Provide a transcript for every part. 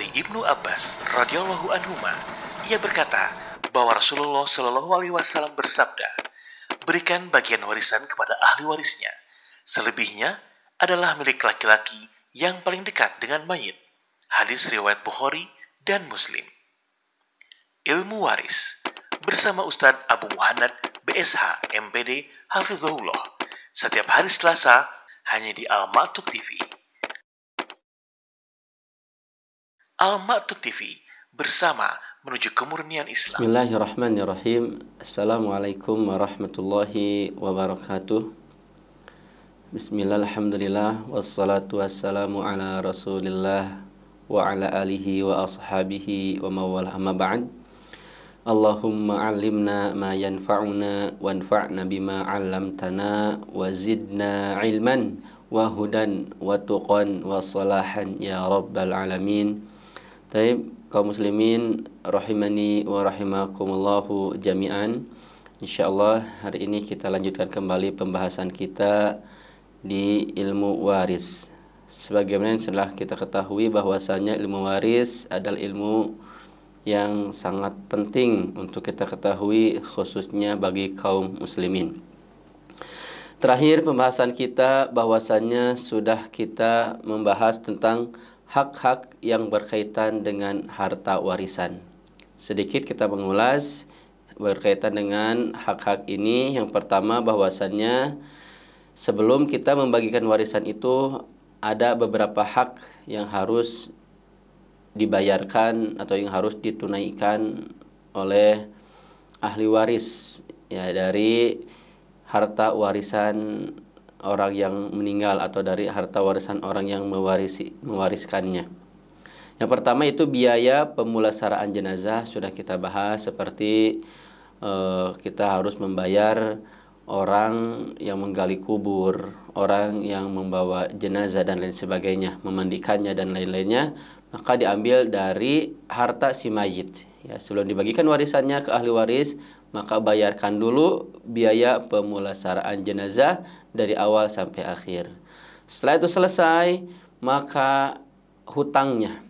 dari Ibnu Abbas radhiyallahu anhuma, ia berkata bahwa Rasulullah Shallallahu alaihi wasallam bersabda, "Berikan bagian warisan kepada ahli warisnya. Selebihnya adalah milik laki-laki yang paling dekat dengan mayit." Hadis riwayat Bukhari dan Muslim. Ilmu waris bersama Ustadz Abu Muhammad BSH MPD Hafizahullah setiap hari Selasa hanya di Al-Ma'tuk TV. Al-Ma'tuk TV bersama menuju kemurnian Islam. Bismillahirrahmanirrahim. Assalamualaikum warahmatullahi wabarakatuh. Bismillah, alhamdulillah, wassalatu wassalamu ala rasulillah wa ala alihi wa ashabihi wa mawala, amma ba'd. Allahumma alimna ma yanfa'una wanfa'na bima 'allamtana wa zidna ilman wa hudan wa tuqan wa salahan ya rabbal alamin. Taib, kaum muslimin rahimani wa rahimakumullahu jami'an. Insyaallah hari ini kita lanjutkan kembali pembahasan kita di ilmu waris. Sebagaimana yang telah kita ketahui bahwasanya ilmu waris adalah ilmu yang sangat penting untuk kita ketahui, khususnya bagi kaum muslimin. Terakhir pembahasan kita bahwasanya sudah kita membahas tentang hak-hak yang berkaitan dengan harta warisan. Sedikit kita mengulas berkaitan dengan hak-hak ini. Yang pertama bahwasanya sebelum kita membagikan warisan itu ada beberapa hak yang harus dibayarkan atau yang harus ditunaikan oleh ahli waris, ya, dari harta warisan orang yang meninggal atau dari harta warisan orang yang mewariskannya. Yang pertama itu biaya pemulasaraan jenazah. Sudah kita bahas seperti kita harus membayar orang yang menggali kubur, orang yang membawa jenazah dan lain sebagainya, memandikannya dan lain-lainnya, maka diambil dari harta si mayit. Ya, sebelum dibagikan warisannya ke ahli waris, maka bayarkan dulu biaya pemulasaraan jenazah dari awal sampai akhir. Setelah itu selesai, maka hutangnya,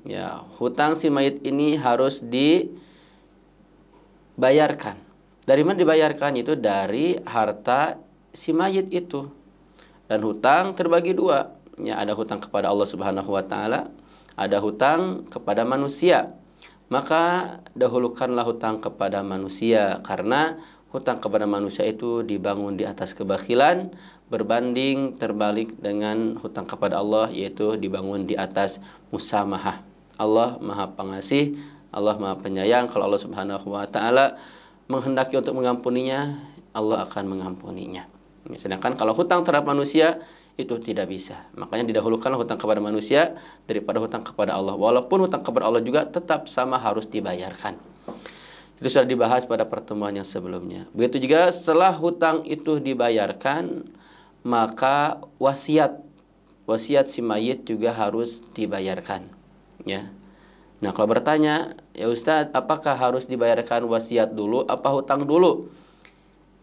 ya, hutang si mayit ini harus dibayarkan. Dari mana dibayarkan? Itu dari harta si mayit itu. Dan hutang terbagi dua. Ya, ada hutang kepada Allah Subhanahu wa taala, ada hutang kepada manusia. Maka dahulukanlah hutang kepada manusia, karena hutang kepada manusia itu dibangun di atas kebakhilan, berbanding terbalik dengan hutang kepada Allah, yaitu dibangun di atas musamahah. Allah Maha Pengasih, Allah Maha Penyayang. Kalau Allah Subhanahu wa taala menghendaki untuk mengampuninya, Allah akan mengampuninya. Sedangkan kalau hutang terhadap manusia itu tidak bisa. Makanya didahulukan hutang kepada manusia daripada hutang kepada Allah. Walaupun hutang kepada Allah juga tetap sama harus dibayarkan. Itu sudah dibahas pada pertemuan yang sebelumnya. Begitu juga setelah hutang itu dibayarkan, maka wasiat si mayit juga harus dibayarkan. Ya. Nah, kalau bertanya, ya Ustadz, apakah harus dibayarkan wasiat dulu, apa hutang dulu?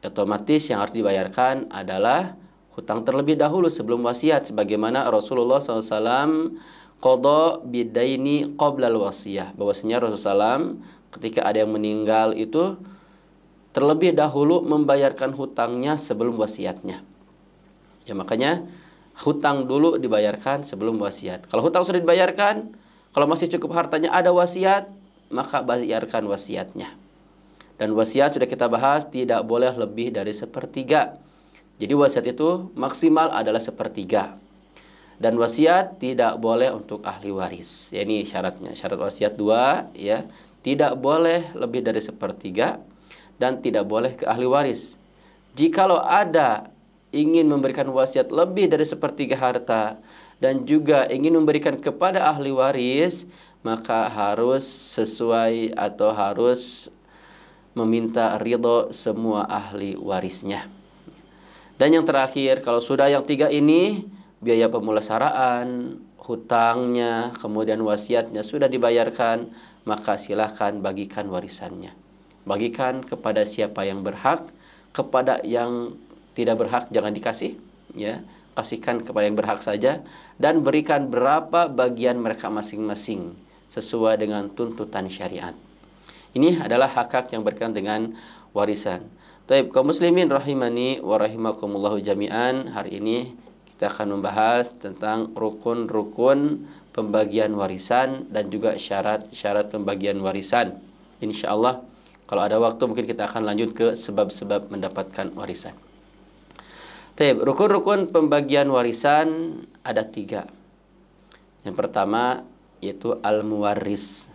Otomatis yang harus dibayarkan adalah hutang terlebih dahulu sebelum wasiat. Sebagaimana Rasulullah SAW qadha bidaini qoblal wasiyah. Bahwasanya Rasulullah SAW ketika ada yang meninggal itu terlebih dahulu membayarkan hutangnya sebelum wasiatnya. Ya, makanya hutang dulu dibayarkan sebelum wasiat. Kalau hutang sudah dibayarkan, kalau masih cukup hartanya, ada wasiat, maka bayarkan wasiatnya. Dan wasiat sudah kita bahas tidak boleh lebih dari sepertiga. Jadi wasiat itu maksimal adalah sepertiga. Dan wasiat tidak boleh untuk ahli waris. Ya, ini syaratnya. Syarat wasiat 2, ya. Tidak boleh lebih dari sepertiga dan tidak boleh ke ahli waris. Jikalau ada ingin memberikan wasiat lebih dari sepertiga harta dan juga ingin memberikan kepada ahli waris, maka harus sesuai atau harus meminta ridho semua ahli warisnya. Dan yang terakhir, kalau sudah yang 3 ini, biaya pemulasaraan, hutangnya, kemudian wasiatnya sudah dibayarkan, maka silahkan bagikan warisannya. Bagikan kepada siapa yang berhak, kepada yang tidak berhak jangan dikasih, ya. Kasihkan kepada yang berhak saja, dan berikan berapa bagian mereka masing-masing. sesuai dengan tuntutan syariat. Ini adalah hak-hak yang berkaitan dengan warisan. Baik, kaum muslimin rahimani wa rahimakumullahu jami'an. Hari ini kita akan membahas tentang rukun-rukun pembagian warisan dan juga syarat-syarat pembagian warisan. Insyaallah kalau ada waktu mungkin kita akan lanjut ke sebab-sebab mendapatkan warisan. Baik, rukun-rukun pembagian warisan ada 3. Yang pertama yaitu al-muwarris.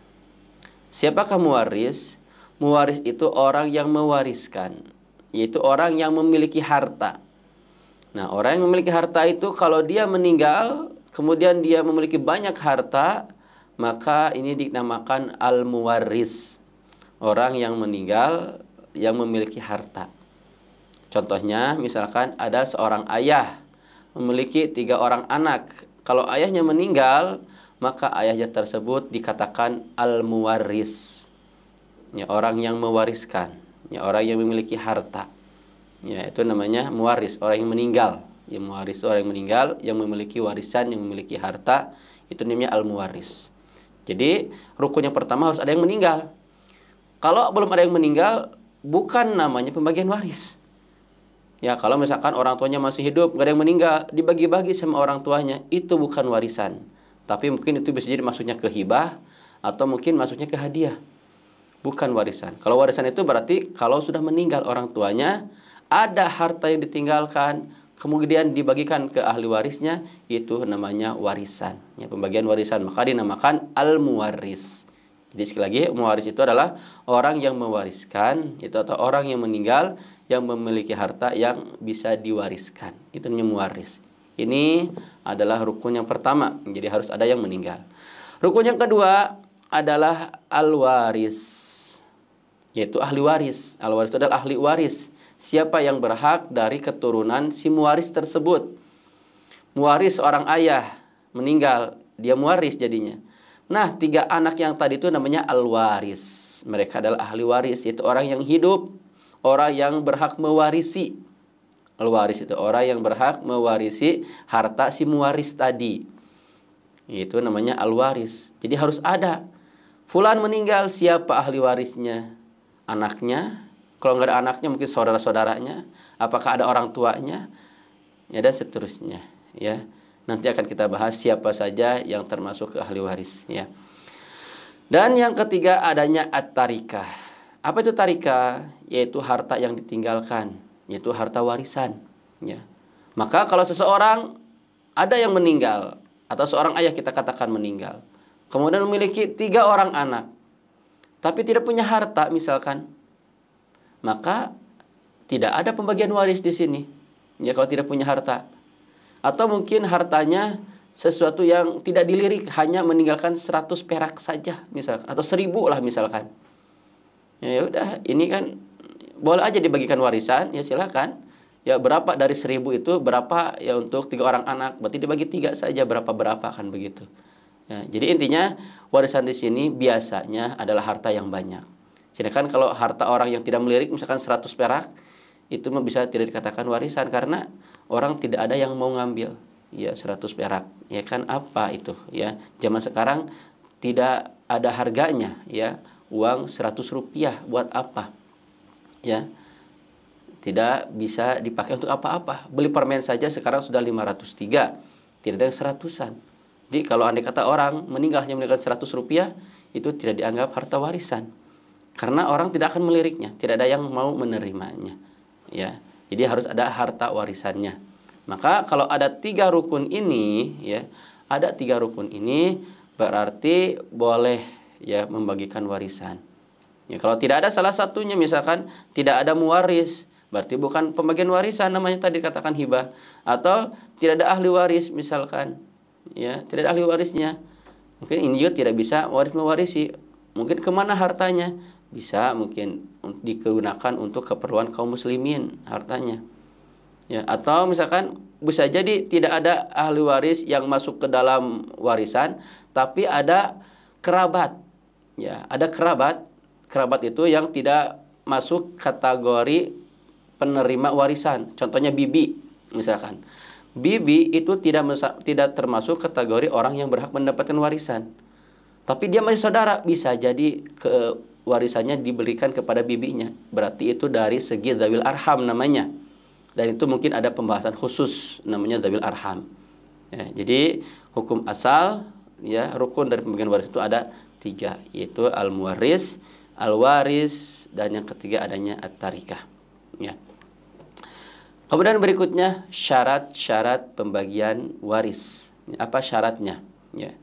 Siapakah muwaris? Muwaris itu orang yang mewariskan, yaitu orang yang memiliki harta. Nah, orang yang memiliki harta itu kalau dia meninggal, kemudian dia memiliki banyak harta, maka ini dinamakan al-muwaris. Orang yang meninggal yang memiliki harta. Contohnya, misalkan ada seorang ayah memiliki 3 orang anak. Kalau ayahnya meninggal, maka ayahnya tersebut dikatakan al-muwaris. Ya, orang yang mewariskan, ya, orang yang memiliki harta. Ya, itu namanya muwaris, orang yang meninggal. Ya, muwaris itu orang yang meninggal yang memiliki warisan, yang memiliki harta, itu namanya al-muwaris. Jadi, rukun yang pertama harus ada yang meninggal. Kalau belum ada yang meninggal, bukan namanya pembagian waris. Ya, kalau misalkan orang tuanya masih hidup, nggak ada yang meninggal, dibagi-bagi sama orang tuanya, itu bukan warisan. Tapi mungkin itu bisa jadi masuknya ke hibah atau mungkin masuknya ke hadiah. Bukan warisan. Kalau warisan itu berarti kalau sudah meninggal orang tuanya, ada harta yang ditinggalkan, kemudian dibagikan ke ahli warisnya, itu namanya warisan. Ya, pembagian warisan, maka dinamakan al-muwaris. Jadi sekali lagi, muwaris itu adalah orang yang mewariskan, itu atau orang yang meninggal yang memiliki harta yang bisa diwariskan. Itu namanya muwaris. Ini adalah rukun yang pertama. Jadi harus ada yang meninggal. Rukun yang kedua adalah al-waris, yaitu ahli waris. Al-waris itu adalah ahli waris. Siapa yang berhak dari keturunan si muwaris tersebut. Muwaris seorang ayah meninggal, dia muwaris jadinya. Nah, 3 anak yang tadi itu namanya al-waris. Mereka adalah ahli waris, yaitu orang yang hidup, orang yang berhak mewarisi. Al-waris itu orang yang berhak mewarisi harta si muwaris tadi. Itu namanya al-waris. Jadi harus ada. Fulan meninggal, siapa ahli warisnya? Anaknya. Kalau nggak ada anaknya, mungkin saudara-saudaranya. Apakah ada orang tuanya? Ya, dan seterusnya. Ya, nanti akan kita bahas siapa saja yang termasuk ke ahli waris. Ya. Dan yang ketiga adanya at-tarikah. Apa itu tarikah? Yaitu harta yang ditinggalkan, yaitu harta warisan. Ya. Maka kalau seseorang ada yang meninggal, atau seorang ayah kita katakan meninggal, kemudian memiliki 3 orang anak, tapi tidak punya harta misalkan, maka tidak ada pembagian waris di sini. Ya, kalau tidak punya harta, atau mungkin hartanya sesuatu yang tidak dilirik, hanya meninggalkan 100 perak saja misalkan, atau 1000 lah misalkan. Ya udah, ini kan boleh aja dibagikan warisan, ya silakan. Ya, berapa dari 1000 itu berapa ya untuk 3 orang anak, berarti dibagi 3 saja, berapa kan begitu. Ya, jadi intinya warisan di sini biasanya adalah harta yang banyak. Sedangkan kalau harta orang yang tidak melirik misalkan 100 perak, itu bisa tidak dikatakan warisan karena orang tidak ada yang mau ngambil. Ya, 100 perak. Ya kan apa itu? Ya, zaman sekarang tidak ada harganya, ya. Uang 100 rupiah buat apa? Ya, tidak bisa dipakai untuk apa-apa. Beli permen saja sekarang sudah 503, tidak ada yang 100-an. Jadi kalau andai kata orang meninggal hanya meninggalkan 100 rupiah, itu tidak dianggap harta warisan. Karena orang tidak akan meliriknya, tidak ada yang mau menerimanya. Ya, jadi harus ada harta warisannya. Maka kalau ada 3 rukun ini, ya, ada 3 rukun ini berarti boleh ya membagikan warisan. Ya, kalau tidak ada salah satunya, misalkan tidak ada muwaris, berarti bukan pembagian warisan, namanya tadi katakan hibah. Atau tidak ada ahli waris misalkan, ya, tidak ada ahli warisnya, mungkin ini juga tidak bisa mewarisi. Mungkin kemana hartanya? Bisa mungkin digunakan untuk keperluan kaum muslimin hartanya. Ya, atau misalkan bisa jadi tidak ada ahli waris yang masuk ke dalam warisan, tapi ada kerabat. Ya, ada kerabat. Kerabat itu yang tidak masuk kategori penerima warisan. Contohnya bibi, misalkan. Bibi itu tidak termasuk kategori orang yang berhak mendapatkan warisan. Tapi dia masih saudara, bisa jadi warisannya diberikan kepada bibinya. Berarti itu dari segi dzawil arham namanya. Dan itu mungkin ada pembahasan khusus namanya dzawil arham. Ya, jadi hukum asal ya rukun dari pembagian waris itu ada 3, yaitu al-muwaris, al-waris, dan yang ketiga adanya at-tarikah. Ya. Kemudian berikutnya syarat-syarat pembagian waris. Apa syaratnya? Ya.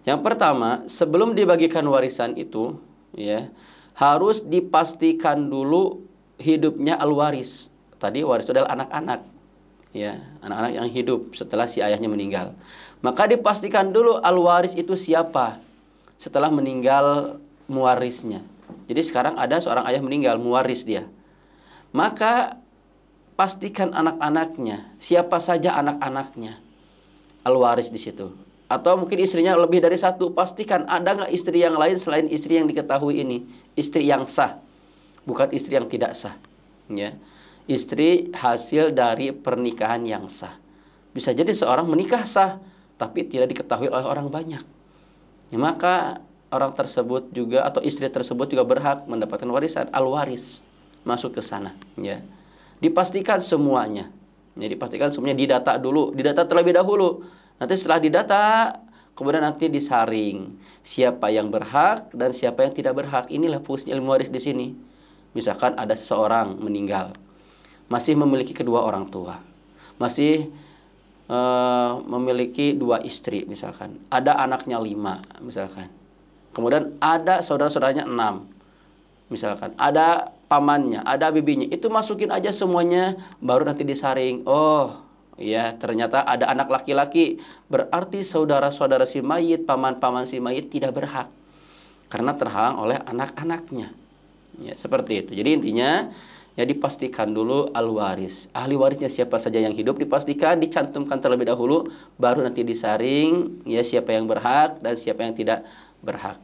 Yang pertama, sebelum dibagikan warisan itu, ya, harus dipastikan dulu hidupnya al-waris. Tadi waris itu adalah anak-anak, ya, anak-anak yang hidup setelah si ayahnya meninggal. Maka dipastikan dulu al-waris itu siapa setelah meninggal muwarisnya. Jadi sekarang ada seorang ayah meninggal, muwaris dia. Maka pastikan anak-anaknya, siapa saja anak-anaknya, al-waris di situ. Atau mungkin istrinya lebih dari satu, pastikan ada nggak istri yang lain selain istri yang diketahui ini, istri yang sah, bukan istri yang tidak sah. Ya, istri hasil dari pernikahan yang sah. Bisa jadi seorang menikah sah, tapi tidak diketahui oleh orang banyak. Ya, maka orang tersebut juga atau istri tersebut juga berhak mendapatkan warisan, al-waris masuk ke sana. Ya. Dipastikan semuanya. Ya, dipastikan semuanya, didata dulu, didata terlebih dahulu. Nanti setelah didata, kemudian nanti disaring siapa yang berhak dan siapa yang tidak berhak. Inilah fungsi ilmu waris di sini. Misalkan ada seseorang meninggal, masih memiliki kedua orang tua, masih memiliki 2 istri misalkan, ada anaknya 5 misalkan, kemudian ada saudara-saudaranya 6 misalkan, ada pamannya, ada bibinya, itu masukin aja semuanya, baru nanti disaring. Oh ya, ternyata ada anak laki-laki, berarti saudara-saudara si mayit, paman-paman si mayit tidak berhak karena terhalang oleh anak-anaknya. Ya, seperti itu. Jadi intinya ya dipastikan dulu al-waris. Ahli warisnya siapa saja yang hidup dipastikan, dicantumkan terlebih dahulu, baru nanti disaring ya siapa yang berhak dan siapa yang tidak berhak.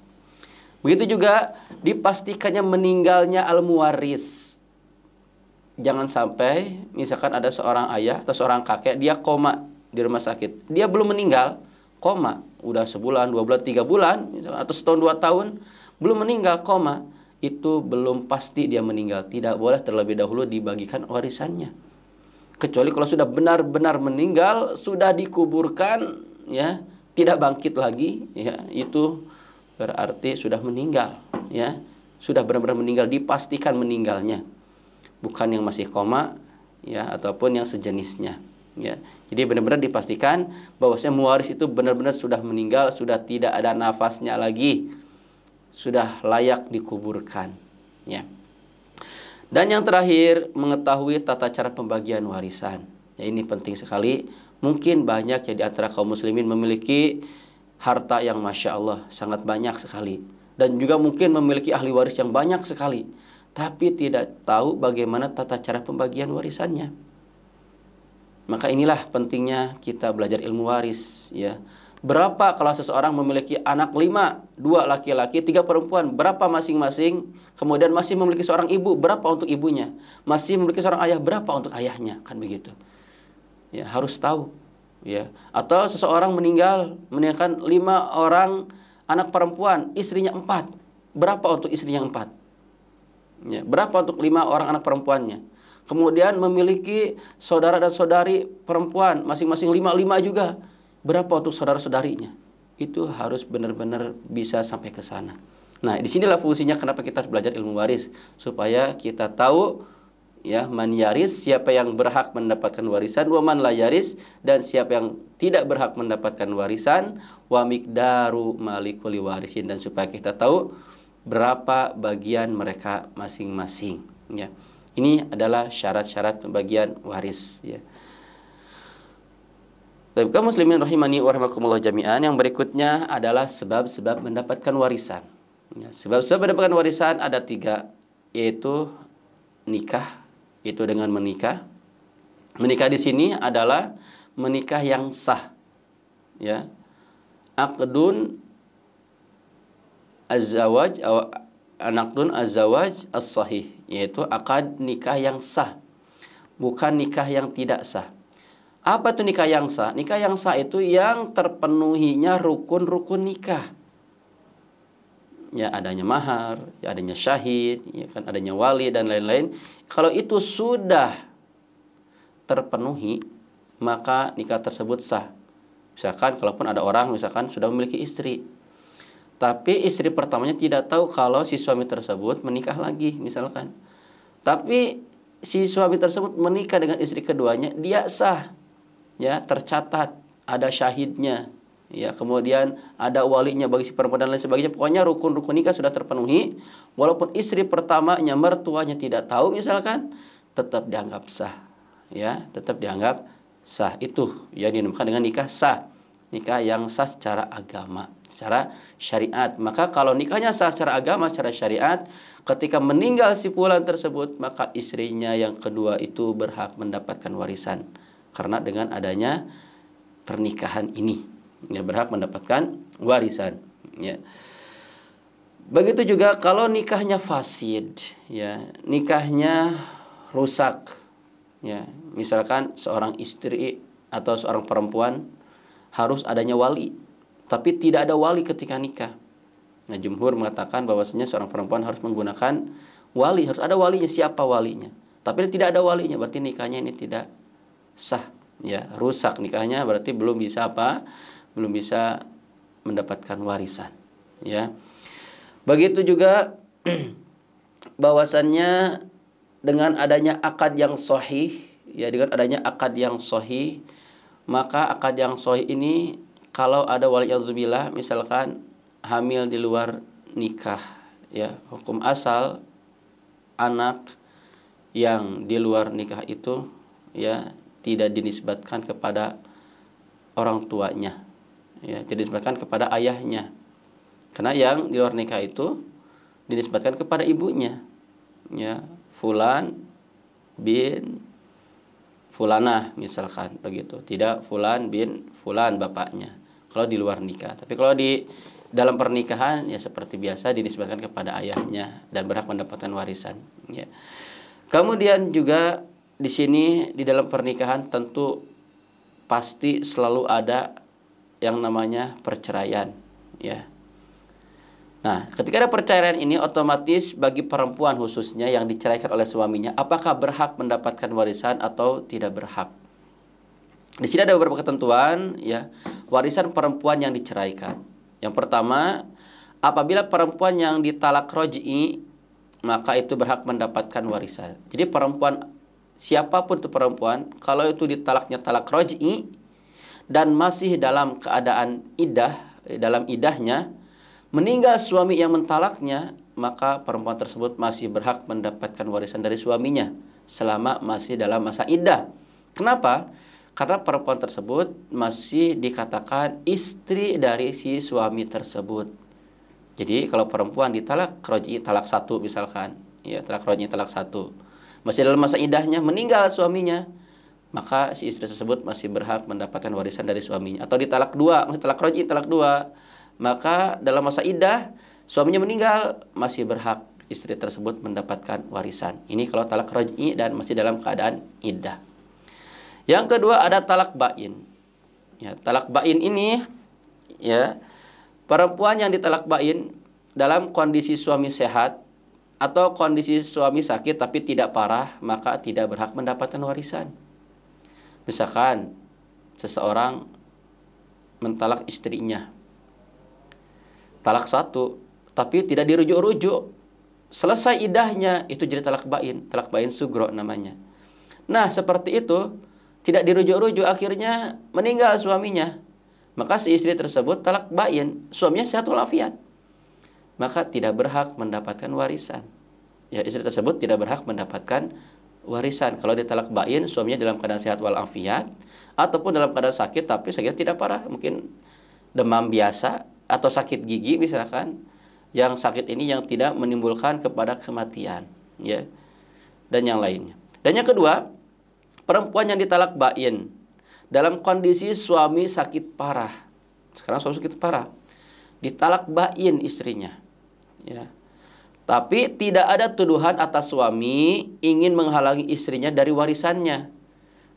Begitu juga dipastikannya meninggalnya al-muwaris. Jangan sampai misalkan ada seorang ayah atau seorang kakek, dia koma di rumah sakit. Dia belum meninggal, koma. Udah sebulan, 2 bulan, 3 bulan, atau setahun 2 tahun, belum meninggal, koma. Itu belum pasti dia meninggal. Tidak boleh terlebih dahulu dibagikan warisannya. Kecuali kalau sudah benar-benar meninggal, sudah dikuburkan, ya, tidak bangkit lagi, ya, itu berarti sudah meninggal, ya. Sudah benar-benar meninggal, dipastikan meninggalnya. Bukan yang masih koma, ya, ataupun yang sejenisnya, ya. Jadi benar-benar dipastikan bahwasanya muwaris itu benar-benar sudah meninggal, sudah tidak ada nafasnya lagi, sudah layak dikuburkan, ya. Dan yang terakhir, mengetahui tata cara pembagian warisan. Ya, ini penting sekali. Mungkin banyak ya di antara kaum muslimin memiliki harta yang masya Allah sangat banyak sekali, dan juga mungkin memiliki ahli waris yang banyak sekali, tapi tidak tahu bagaimana tata cara pembagian warisannya. Maka inilah pentingnya kita belajar ilmu waris, ya. Berapa kalau seseorang memiliki anak 5, 2 laki-laki, 3 perempuan, berapa masing-masing? Kemudian masih memiliki seorang ibu, berapa untuk ibunya? Masih memiliki seorang ayah, berapa untuk ayahnya? Kan begitu. Ya, harus tahu, ya. Atau seseorang meninggalkan 5 orang anak perempuan, istrinya 4. Berapa untuk istrinya 4? Ya, berapa untuk 5 orang anak perempuannya? Kemudian memiliki saudara dan saudari perempuan, masing-masing 5 juga. Berapa untuk saudara-saudarinya? Itu harus benar-benar bisa sampai ke sana. Nah, disinilah fungsinya kenapa kita harus belajar ilmu waris, supaya kita tahu, ya, man yaris, siapa yang berhak mendapatkan warisan, wa man la yaris, dan siapa yang tidak berhak mendapatkan warisan, wa miqdaru malikuli warisin, dan supaya kita tahu berapa bagian mereka masing-masing, ya. Ini adalah syarat-syarat pembagian waris, ya. Baik, kaum muslimin rahimani wa rahimakumullah jami'an, yang berikutnya adalah sebab-sebab mendapatkan warisan. Ya, sebab-sebab mendapatkan warisan ada 3, yaitu nikah, itu dengan menikah. Menikah di sini adalah menikah yang sah, ya. Aqdun az-zawaj atau aqdun az-zawaj as-sahih, yaitu akad nikah yang sah, bukan nikah yang tidak sah. Apa itu nikah yang sah? Nikah yang sah itu yang terpenuhinya rukun-rukun nikah. ya adanya mahar, ya adanya syahid, ya kan adanya wali dan lain-lain. Kalau itu sudah terpenuhi, maka nikah tersebut sah. Misalkan kalaupun ada orang misalkan sudah memiliki istri, tapi istri pertamanya tidak tahu kalau si suami tersebut menikah lagi misalkan. Tapi si suami tersebut menikah dengan istri keduanya, dia sah. Ya, tercatat, ada syahidnya. Ya, kemudian ada walinya bagi si perempuan dan lain sebagainya. Pokoknya rukun-rukun nikah sudah terpenuhi. Walaupun istri pertamanya, mertuanya tidak tahu misalkan, tetap dianggap sah. Ya, tetap dianggap sah. Itu yang dinamakan dengan nikah sah. Nikah yang sah secara agama, secara syariat. Maka kalau nikahnya sah secara agama, secara syariat, ketika meninggal si fulan tersebut, maka istrinya yang kedua itu berhak mendapatkan warisan. Karena dengan adanya pernikahan ini, ya, berhak mendapatkan warisan. Ya. Begitu juga kalau nikahnya fasid, ya, nikahnya rusak. Ya, misalkan seorang istri atau seorang perempuan harus adanya wali, tapi tidak ada wali ketika nikah. Nah, jumhur mengatakan bahwasanya seorang perempuan harus menggunakan wali, harus ada walinya. Siapa walinya? Tapi tidak ada walinya, berarti nikahnya ini tidak sah. Ya, rusak nikahnya, berarti belum bisa apa? Belum bisa mendapatkan warisan. Ya. Begitu juga bahwasannya dengan adanya akad yang sahih, ya, dengan adanya akad yang sahih, maka akad yang sahih ini kalau ada waliyadzubillah misalkan hamil di luar nikah, ya, hukum asal anak yang di luar nikah itu, ya, tidak dinisbatkan kepada orang tuanya, ya, tidak dinisbatkan kepada ayahnya. Karena yang di luar nikah itu dinisbatkan kepada ibunya, ya, fulan bin fulanah misalkan begitu, tidak fulan bin fulan bapaknya kalau di luar nikah. Tapi kalau di dalam pernikahan, ya seperti biasa dinisbatkan kepada ayahnya dan berhak mendapatkan warisan, ya. Kemudian juga di sini di dalam pernikahan tentu pasti selalu ada yang namanya perceraian, ya. Nah, ketika ada perceraian ini, otomatis bagi perempuan khususnya yang diceraikan oleh suaminya, apakah berhak mendapatkan warisan atau tidak berhak? Di sini ada beberapa ketentuan, ya, warisan perempuan yang diceraikan. Yang pertama, apabila perempuan yang ditalak roj'i, maka itu berhak mendapatkan warisan. Jadi perempuan, siapapun itu perempuan, kalau itu ditalaknya talak roj'i dan masih dalam keadaan iddah, dalam iddahnya, meninggal suami yang mentalaknya, maka perempuan tersebut masih berhak mendapatkan warisan dari suaminya selama masih dalam masa iddah. Kenapa? Karena perempuan tersebut masih dikatakan istri dari si suami tersebut. Jadi kalau perempuan ditalak roj'i talak 1 misalkan, ya, talak roj'i talak 1, masih dalam masa iddahnya, meninggal suaminya, maka si istri tersebut masih berhak mendapatkan warisan dari suaminya. Atau ditalak 2, masih talak roj'i talak 2, maka dalam masa iddah suaminya meninggal, masih berhak istri tersebut mendapatkan warisan. Ini kalau talak raj'i dan masih dalam keadaan iddah. Yang kedua ada talak bain. Ya, talak bain ini, ya, perempuan yang ditalak bain dalam kondisi suami sehat atau kondisi suami sakit tapi tidak parah, maka tidak berhak mendapatkan warisan. Misalkan seseorang mentalak istrinya, talak 1, tapi tidak dirujuk-rujuk, selesai iddahnya, itu jadi talak bain sugro namanya. Nah, seperti itu, tidak dirujuk-rujuk, akhirnya meninggal suaminya, maka si istri tersebut talak bain, suaminya sehat walafiat, maka tidak berhak mendapatkan warisan. Ya, istri tersebut tidak berhak mendapatkan warisan. Kalau ditalak bain, suaminya dalam keadaan sehat walafiat, ataupun dalam keadaan sakit, tapi sakit tidak parah, mungkin demam biasa, atau sakit gigi misalkan, yang sakit ini yang tidak menimbulkan kepada kematian, ya, dan yang lainnya. Dan yang kedua, perempuan yang ditalak bain dalam kondisi suami sakit parah. Sekarang suami sakit parah, ditalak bain istrinya, ya, tapi tidak ada tuduhan atas suami ingin menghalangi istrinya dari warisannya,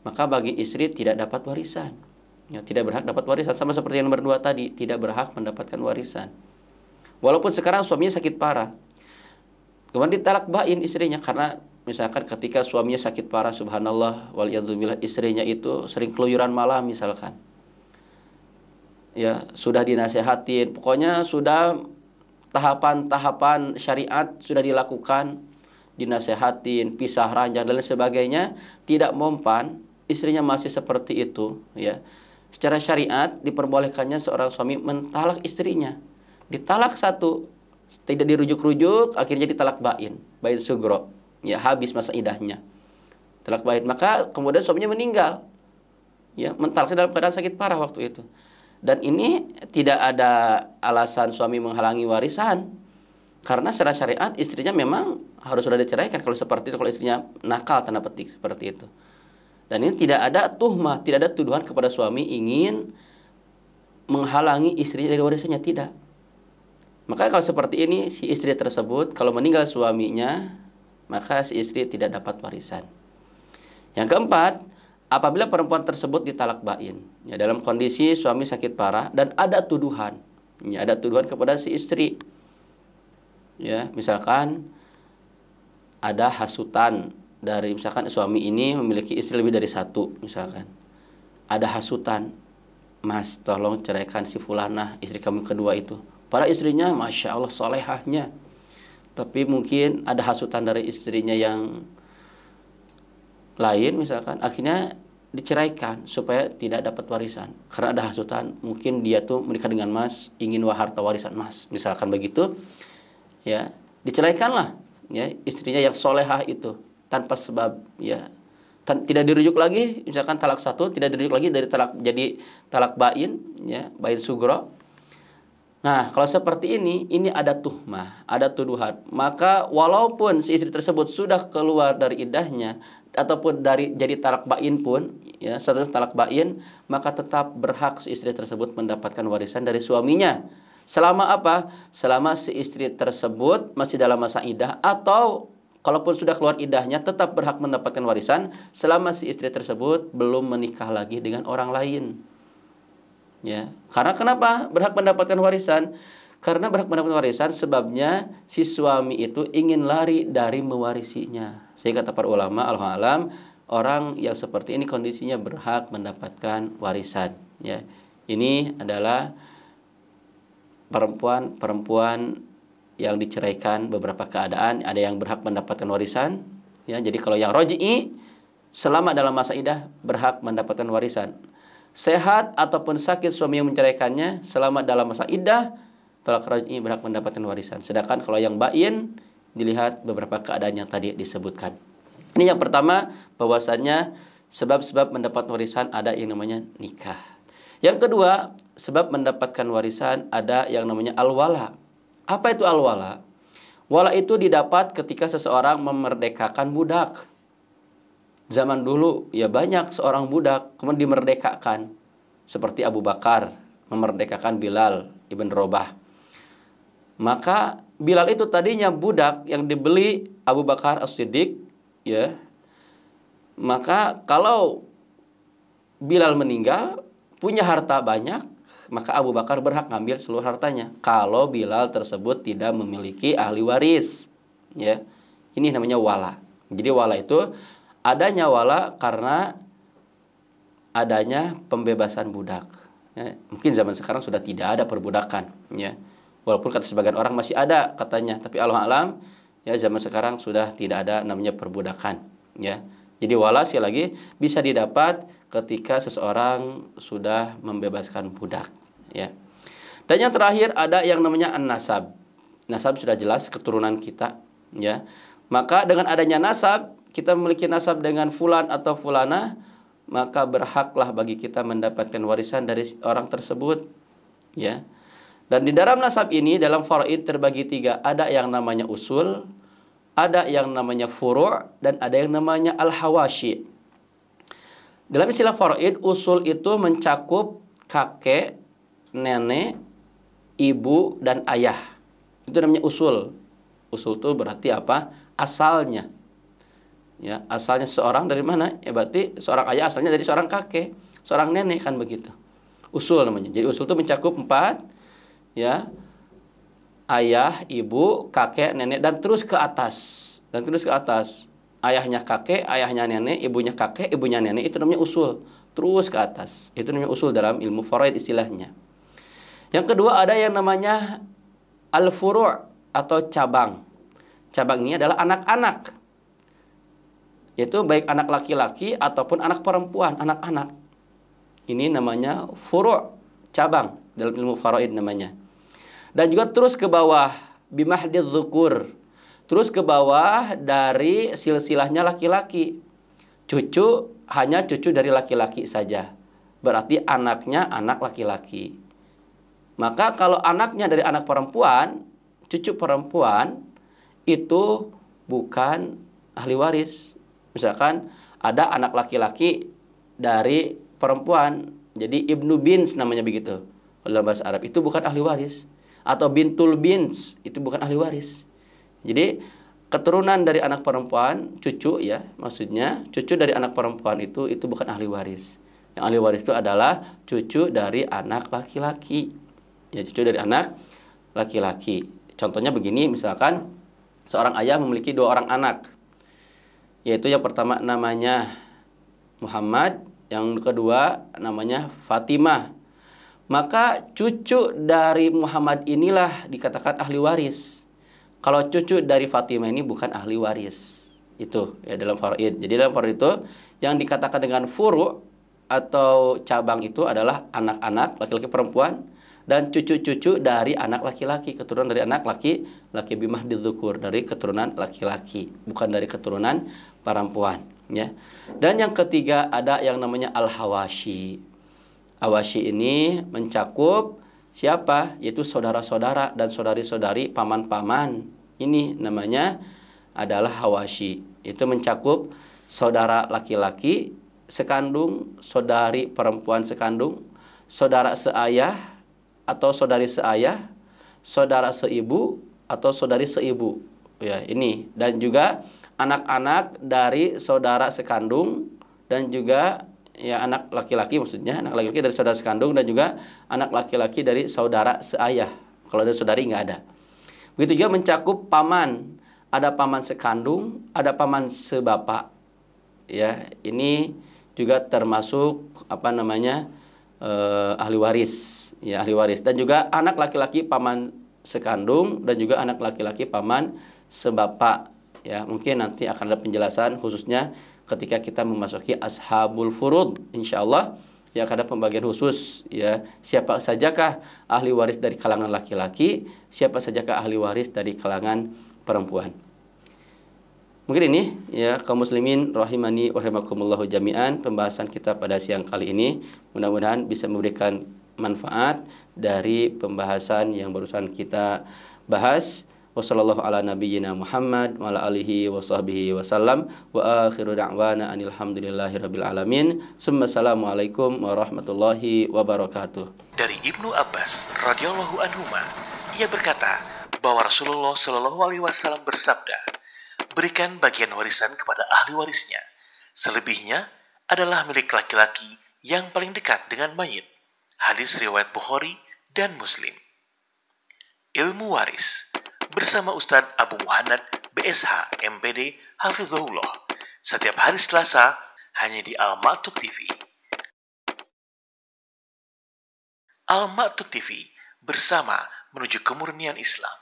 maka bagi istri tidak dapat warisan. Ya, tidak berhak dapat warisan, sama seperti yang nomor 2 tadi, tidak berhak mendapatkan warisan. Walaupun sekarang suaminya sakit parah. Kemudian ditalak bain istrinya karena misalkan ketika suaminya sakit parah, subhanallah, waliyadzubillah, istrinya itu sering keluyuran malam misalkan. Ya, sudah dinasehatin, pokoknya sudah tahapan-tahapan syariat sudah dilakukan, dinasehatin, pisah ranjang dan lain sebagainya, tidak mempan, istrinya masih seperti itu, ya. Secara syariat diperbolehkannya seorang suami mentalak istrinya. Ditalak satu, tidak dirujuk-rujuk, akhirnya ditalak bain sugro. Ya, habis masa idahnya. Talak bain, maka kemudian suaminya meninggal. Ya, mentalaknya dalam keadaan sakit parah waktu itu. Dan ini tidak ada alasan suami menghalangi warisan. Karena secara syariat istrinya memang harus sudah diceraikan kalau seperti itu, kalau istrinya nakal tanda petik seperti itu. Dan ini tidak ada tuhmah, tidak ada tuduhan kepada suami ingin menghalangi istrinya dari warisannya, tidak. Maka kalau seperti ini si istri tersebut kalau meninggal suaminya, maka si istri tidak dapat warisan. Yang keempat, apabila perempuan tersebut ditalak bain, ya, dalam kondisi suami sakit parah dan ada tuduhan, ya, ada tuduhan kepada si istri, ya, misalkan ada hasutan dari misalkan suami ini memiliki istri lebih dari satu, misalkan ada hasutan, mas tolong ceraikan si fulanah istri kami kedua itu. Para istrinya masya Allah solehahnya, tapi mungkin ada hasutan dari istrinya yang lain misalkan, akhirnya diceraikan supaya tidak dapat warisan karena ada hasutan, mungkin dia tuh menikah dengan mas ingin harta warisan mas misalkan begitu, ya, diceraikanlah, ya, istrinya yang solehah itu tanpa sebab, ya, tidak dirujuk lagi, misalkan talak satu tidak dirujuk lagi dari talak jadi talak bain, ya, bain sugro. Nah, kalau seperti ini ada tuhmah, ada tuduhan, maka walaupun si istri tersebut sudah keluar dari iddahnya ataupun dari jadi talak bain pun, ya, status talak bain, maka tetap berhak si istri tersebut mendapatkan warisan dari suaminya. Selama apa? Selama si istri tersebut masih dalam masa iddah, atau kalaupun sudah keluar iddahnya tetap berhak mendapatkan warisan selama si istri tersebut belum menikah lagi dengan orang lain. Ya, karena kenapa berhak mendapatkan warisan? Karena berhak mendapatkan warisan sebabnya si suami itu ingin lari dari mewarisinya. Sehingga kata para ulama, Allahu a'lam, orang yang seperti ini kondisinya berhak mendapatkan warisan. Ya, ini adalah perempuan yang diceraikan beberapa keadaan, ada yang berhak mendapatkan warisan. Ya, jadi kalau yang roj'i selama dalam masa iddah berhak mendapatkan warisan. Sehat ataupun sakit suami yang menceraikannya selama dalam masa iddah, talak raj'i berhak mendapatkan warisan. Sedangkan kalau yang bain dilihat beberapa keadaan yang tadi disebutkan. Ini yang pertama, bahwasannya sebab-sebab mendapat warisan ada yang namanya nikah. Yang kedua, sebab mendapatkan warisan ada yang namanya al-wala. Apa itu al-wala? Wala itu didapat ketika seseorang memerdekakan budak. Zaman dulu ya banyak seorang budak kemudian dimerdekakan, seperti Abu Bakar memerdekakan Bilal ibn Robah. Maka Bilal itu tadinya budak yang dibeli Abu Bakar As-Siddiq, ya. Maka kalau Bilal meninggal punya harta banyak, maka Abu Bakar berhak ngambil seluruh hartanya kalau Bilal tersebut tidak memiliki ahli waris, ya. Ini namanya wala. Jadi wala itu adanya wala karena adanya pembebasan budak. Ya, mungkin zaman sekarang sudah tidak ada perbudakan, ya. Walaupun kata sebagian orang masih ada katanya, tapi Allah alam, ya, zaman sekarang sudah tidak ada namanya perbudakan, ya. Jadi wala sekali lagi bisa didapat ketika seseorang sudah membebaskan budak, ya. Dan yang terakhir ada yang namanya an-nasab. Nasab sudah jelas keturunan kita, ya. Maka dengan adanya nasab, kita memiliki nasab dengan fulan atau fulana, maka berhaklah bagi kita mendapatkan warisan dari orang tersebut, ya. Dan di dalam nasab ini, dalam faraid terbagi tiga. Ada yang namanya usul, ada yang namanya furu', dan ada yang namanya al-hawashi. Dalam istilah faraid, usul itu mencakup kakek, nenek, ibu, dan ayah. Itu namanya usul. Usul itu berarti apa? Asalnya. Ya, asalnya seorang dari mana? Ya berarti seorang ayah asalnya dari seorang kakek, seorang nenek, kan begitu. Usul namanya. Jadi usul itu mencakup 4, ya. ayah, ibu, kakek, nenek, dan terus ke atas. Dan terus ke atas. Ayahnya kakek, ayahnya nenek, ibunya kakek, ibunya nenek, itu namanya usul. Terus ke atas. Itu namanya usul dalam ilmu faraid istilahnya. Yang kedua ada yang namanya al-furu' atau cabang. Cabang ini adalah anak-anak. Yaitu baik anak laki-laki ataupun anak perempuan, anak-anak. Ini namanya furu', cabang dalam ilmu faraid namanya. Dan juga terus ke bawah bimahdidz dzukur. Terus ke bawah dari silsilahnya laki-laki. Cucu hanya cucu dari laki-laki saja. Berarti anaknya anak laki-laki. Maka kalau anaknya dari anak perempuan, cucu perempuan itu bukan ahli waris. Misalkan ada anak laki-laki dari perempuan, jadi ibnu bins namanya begitu. Dalam bahasa Arab itu bukan ahli waris. Atau bintul bins itu bukan ahli waris. Jadi keturunan dari anak perempuan, cucu ya, maksudnya cucu dari anak perempuan itu bukan ahli waris. Yang ahli waris itu adalah cucu dari anak laki-laki. Ya, cucu dari anak laki-laki. Contohnya begini, misalkan seorang ayah memiliki 2 orang anak. Yaitu yang pertama namanya Muhammad, yang kedua namanya Fatimah. Maka cucu dari Muhammad inilah dikatakan ahli waris. Kalau cucu dari Fatimah ini bukan ahli waris. Itu ya dalam faraid. Jadi dalam faraid itu yang dikatakan dengan furu' atau cabang itu adalah anak-anak laki-laki perempuan dan cucu-cucu dari anak laki-laki, keturunan dari anak laki-laki bimahdidz dzukur, dari keturunan laki-laki, bukan dari keturunan perempuan, ya. Dan yang ketiga ada yang namanya al-hawashi. Hawashi ini mencakup siapa? Yaitu saudara-saudara dan saudari-saudari, paman-paman. Ini namanya adalah hawashi. Itu mencakup saudara laki-laki sekandung, saudari perempuan sekandung, saudara seayah atau saudari seayah, saudara seibu atau saudari seibu. Ya, ini dan juga anak-anak dari saudara sekandung dan juga ya anak laki-laki, maksudnya anak laki-laki dari saudara sekandung dan juga anak laki-laki dari saudara seayah. Kalau dari saudari nggak ada. Begitu juga mencakup paman. Ada paman sekandung, ada paman sebapak. Ya, ini juga termasuk apa namanya? Ahli waris. Ya, ahli waris. Dan juga anak laki-laki paman sekandung dan juga anak laki-laki paman sebapak. Ya, mungkin nanti akan ada penjelasan khususnya ketika kita memasuki ashabul furud, insyaallah ya akan ada pembagian khusus ya, siapa sajakah ahli waris dari kalangan laki-laki, siapa sajakah ahli waris dari kalangan perempuan. Mungkin ini ya kaum muslimin rahimani wa rahimakumullahu jami'an, pembahasan kita pada siang kali ini mudah-mudahan bisa memberikan manfaat dari pembahasan yang barusan kita bahas. Wassallallahu ala nabiyyina Muhammad wa ala alihi wa sahbihi wasallam wa akhiru da'wana anil hamdulillahi rabbil alamin. Summa assalamualaikum warahmatullahi wabarakatuh. Dari Ibnu Abbas radhiyallahu anhuma, ia berkata bahwa Rasulullah shallallahu alaihi wasallam bersabda, "Berikan bagian warisan kepada ahli warisnya. Selebihnya adalah milik laki-laki yang paling dekat dengan mayit." Hadis riwayat Bukhari dan Muslim. Ilmu waris bersama Ustadz Abu Muhannad BSH MPD Hafizahullah setiap hari Selasa hanya di Al-Ma'tuk TV. Al-Ma'tuk TV bersama menuju kemurnian Islam.